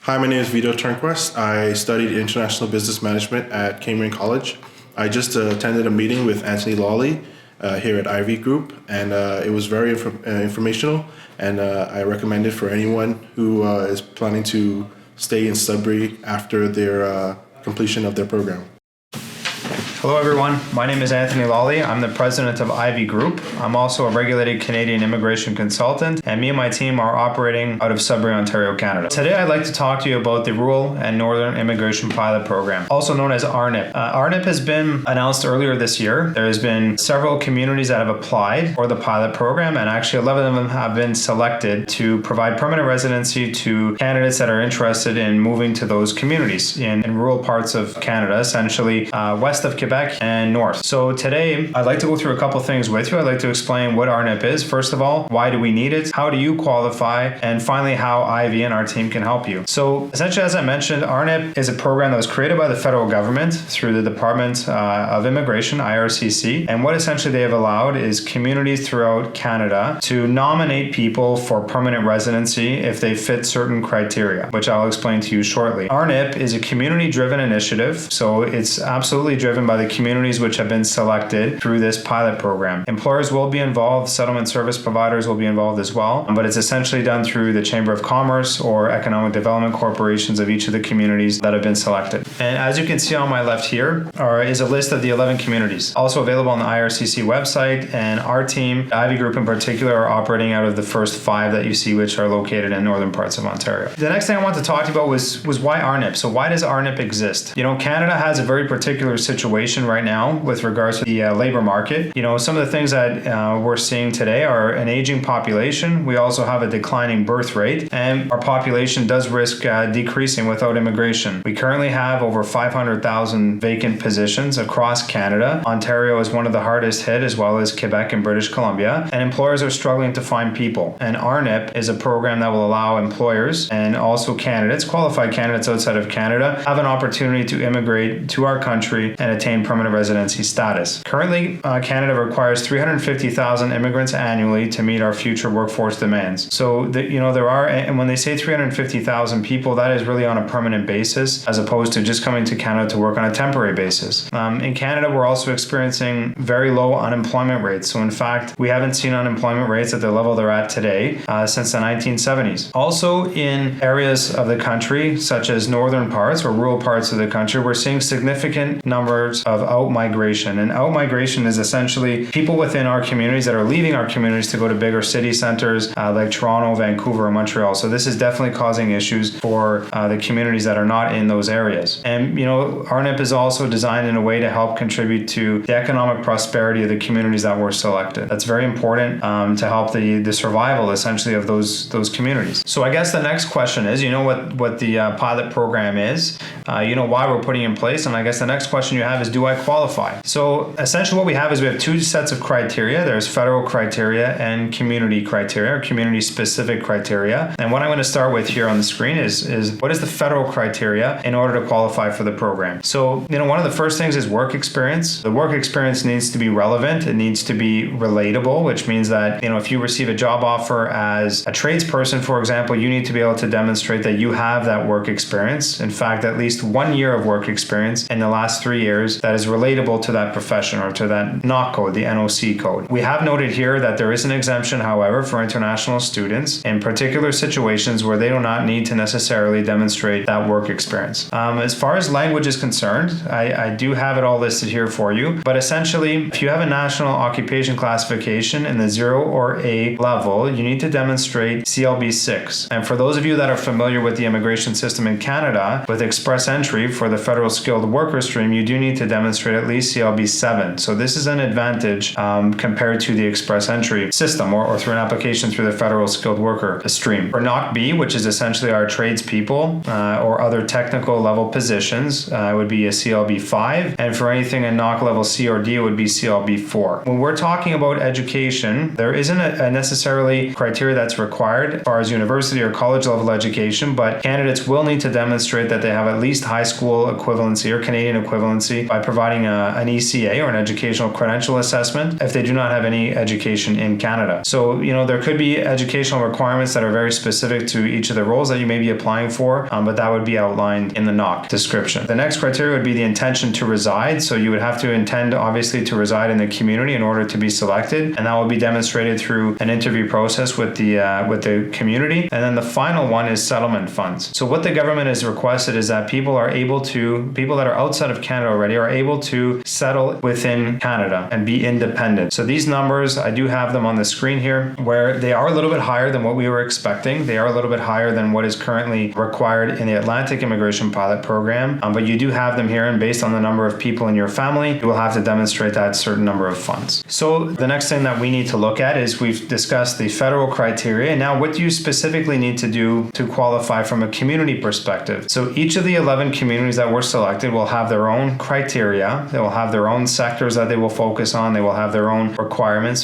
Hi, my name is Vito Turnquist. I studied international business management at Cambridge College. I just attended a meeting with Anthony Lawley here at IVEY Group, and it was very informational, and I recommend it for anyone who is planning to stay in Sudbury after their completion of their program. Hello everyone, my name is Anthony Lawley. I'm the president of IVEY Group. I'm also a regulated Canadian immigration consultant, and me and my team are operating out of Sudbury, Ontario, Canada. Today I'd like to talk to you about the Rural and Northern Immigration Pilot Program, also known as RNIP. RNIP has been announced earlier this year. There has been several communities that have applied for the pilot program, and actually 11 of them have been selected to provide permanent residency to candidates that are interested in moving to those communities in rural parts of Canada, essentially west of Quebec and north. So today I'd like to go through a couple things with you. I'd like to explain what RNIP is. First of all, why do we need it? How do you qualify? And finally, how IVEY and our team can help you. So essentially, as I mentioned, RNIP is a program that was created by the federal government through the Department of Immigration, IRCC. And what essentially they have allowed is communities throughout Canada to nominate people for permanent residency if they fit certain criteria, which I'll explain to you shortly. RNIP is a community-driven initiative, so it's absolutely driven by the communities which have been selected through this pilot program. Employers will be involved, settlement service providers will be involved as well, but it's essentially done through the Chamber of Commerce or Economic Development Corporations of each of the communities that have been selected. And as you can see on my left here is a list of the 11 communities, also available on the IRCC website, and our team, the IVEY Group in particular, are operating out of the first 5 that you see, which are located in northern parts of Ontario. The next thing I want to talk to you about was why RNIP. So why does RNIP exist? You know, Canada has a very particular situation right now with regards to the labor market. You know, some of the things that we're seeing today are an aging population. We also have a declining birth rate, and our population does risk decreasing without immigration. We currently have over 500,000 vacant positions across Canada. Ontario is one of the hardest hit, as well as Quebec and British Columbia, and employers are struggling to find people. And RNIP is a program that will allow employers and also candidates, qualified candidates outside of Canada, have an opportunity to immigrate to our country and attain permanent residency status. Currently, Canada requires 350,000 immigrants annually to meet our future workforce demands. So, there are, and when they say 350,000 people, that is really on a permanent basis, as opposed to just coming to Canada to work on a temporary basis. In Canada, we're also experiencing very low unemployment rates. So, in fact, we haven't seen unemployment rates at the level they're at today since the 1970s. Also, in areas of the country, such as northern parts or rural parts of the country, we're seeing significant numbers of out-migration. And out-migration is essentially people within our communities that are leaving our communities to go to bigger city centers like Toronto, Vancouver, or Montreal. So this is definitely causing issues for the communities that are not in those areas. And, RNIP is also designed in a way to help contribute to the economic prosperity of the communities that were selected. That's very important to help the survival, essentially, of those communities. So I guess the next question is, what the pilot program is, why we're putting in place, and I guess the next question you have is, do I qualify? So essentially what we have is we have 2 sets of criteria. There's federal criteria and community criteria, or community specific criteria. And what I'm going to start with here on the screen is what is the federal criteria in order to qualify for the program? So, one of the first things is work experience. The work experience needs to be relevant. It needs to be relatable, which means that, if you receive a job offer as a tradesperson, for example, you need to be able to demonstrate that you have that work experience. In fact, at least 1 year of work experience in the last 3 years that is relatable to that profession or to that NOC code, the NOC code. We have noted here that there is an exemption, however, for international students in particular situations where they do not need to necessarily demonstrate that work experience. As far as language is concerned, I do have it all listed here for you, but essentially, if you have a national occupation classification in the 0 or A level, you need to demonstrate CLB 6. And for those of you that are familiar with the immigration system in Canada, with express entry for the federal skilled worker stream, you do need to demonstrate at least CLB 7. So this is an advantage compared to the express entry system or through an application through the federal skilled worker stream. For NOC B, which is essentially our tradespeople or other technical level positions, it would be a CLB 5. And for anything in NOC level C or D, it would be CLB 4. When we're talking about education, there isn't a necessarily criteria that's required as far as university or college level education, but candidates will need to demonstrate that they have at least high school equivalency or Canadian equivalency by providing an ECA or an educational credential assessment if they do not have any education in Canada. So, there could be educational requirements that are very specific to each of the roles that you may be applying for, but that would be outlined in the NOC description. The next criteria would be the intention to reside. So you would have to intend, obviously, to reside in the community in order to be selected, and that will be demonstrated through an interview process with the community. And then the final one is settlement funds. So what the government has requested is that people that are outside of Canada already are able to settle within Canada and be independent. So these numbers, I do have them on the screen here, where they are a little bit higher than what we were expecting. They are a little bit higher than what is currently required in the Atlantic Immigration Pilot Program, but you do have them here, and based on the number of people in your family, you will have to demonstrate that certain number of funds. So the next thing that we need to look at is we've discussed the federal criteria. Now, what do you specifically need to do to qualify from a community perspective? So each of the 11 communities that were selected will have their own criteria. They will have their own sectors that they will focus on. They will have their own requirements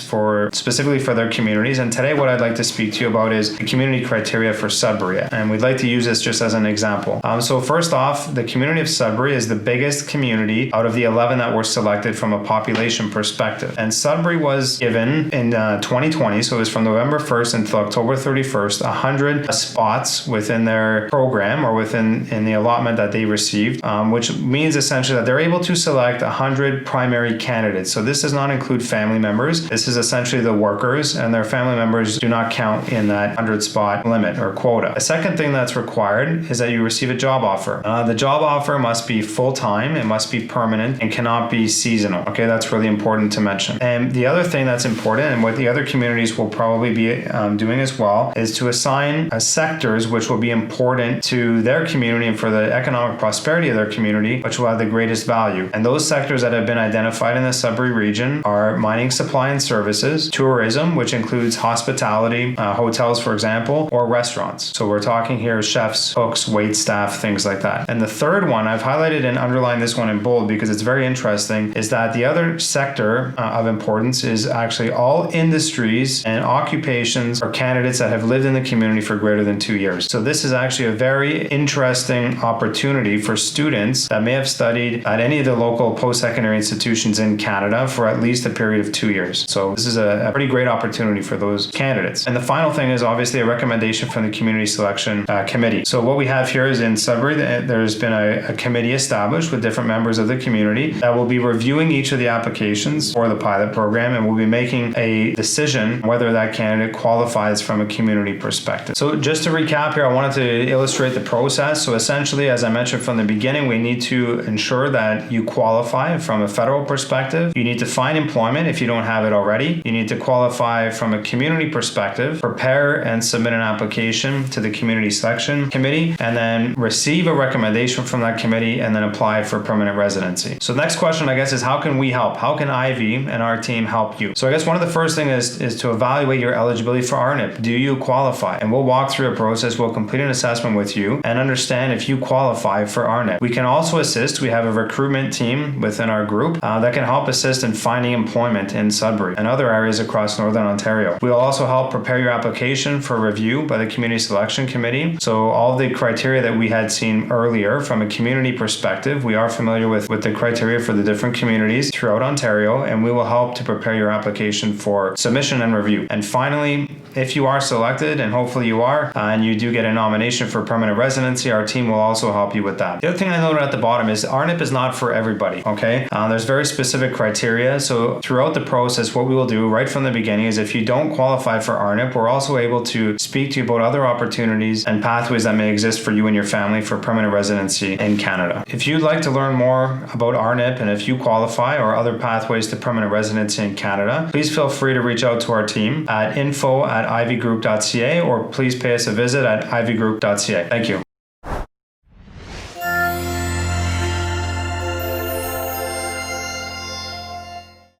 specifically for their communities. And today what I'd like to speak to you about is the community criteria for Sudbury. And we'd like to use this just as an example. So first off, the community of Sudbury is the biggest community out of the 11 that were selected from a population perspective. And Sudbury was given in 2020, so it was from November 1st until October 31st, 100 spots within their program or in the allotment that they received, which means essentially that they're able to select 100 primary candidates. So this does not include family members. This is essentially the workers, and their family members do not count in that 100 spot limit or quota. The second thing that's required is that you receive a job offer. The job offer must be full-time, it must be permanent, and cannot be seasonal. Okay, that's really important to mention. And the other thing that's important, and what the other communities will probably be doing as well, is to assign sectors which will be important to their community and for the economic prosperity of their community, which will have the greatest value. And those sectors that have been identified in the Sudbury region are mining, supply and services, tourism, which includes hospitality, hotels, for example, or restaurants. So we're talking here chefs, cooks, wait staff, things like that. And the third one, I've highlighted and underlined this one in bold because it's very interesting, is that the other sector of importance is actually all industries and occupations or candidates that have lived in the community for greater than 2 years. So this is actually a very interesting opportunity for students that may have studied at any of the local post-secondary institutions in Canada for at least a period of 2 years. So this is a pretty great opportunity for those candidates. And the final thing is obviously a recommendation from the Community Selection Committee. So what we have here is in Sudbury, there's been a committee established with different members of the community that will be reviewing each of the applications for the pilot program and will be making a decision whether that candidate qualifies from a community perspective. So just to recap here, I wanted to illustrate the process. So essentially, as I mentioned from the beginning, we need to ensure that you qualify from a federal perspective. You need to find employment if you don't have it already. You need to qualify from a community perspective, prepare and submit an application to the Community Selection Committee, and then receive a recommendation from that committee and then apply for permanent residency. So the next question, I guess, is how can we help? How can IVEY and our team help you? So I guess one of the first things is to evaluate your eligibility for RNIP. Do you qualify? And we'll walk through a process. We'll complete an assessment with you and understand if you qualify for RNIP. We can also assist. We have a recruitment team within our group that can help assist in finding employment in Sudbury and other areas across Northern Ontario. We'll also help prepare your application for review by the Community Selection Committee. So all the criteria that we had seen earlier from a community perspective, we are familiar with the criteria for the different communities throughout Ontario, and we will help to prepare your application for submission and review. And finally, if you are selected, and hopefully you are, and you do get a nomination for permanent residency, our team will also help you with that. The other thing I noted at the bottom is RNIP is not for everybody, okay? There's very specific criteria. So throughout the process, what we will do right from the beginning is if you don't qualify for RNIP, we're also able to speak to you about other opportunities and pathways that may exist for you and your family for permanent residency in Canada. If you'd like to learn more about RNIP and if you qualify or other pathways to permanent residency in Canada, please feel free to reach out to our team at info@iveygroup.ca or please pay us a visit at iveygroup.ca. Thank you.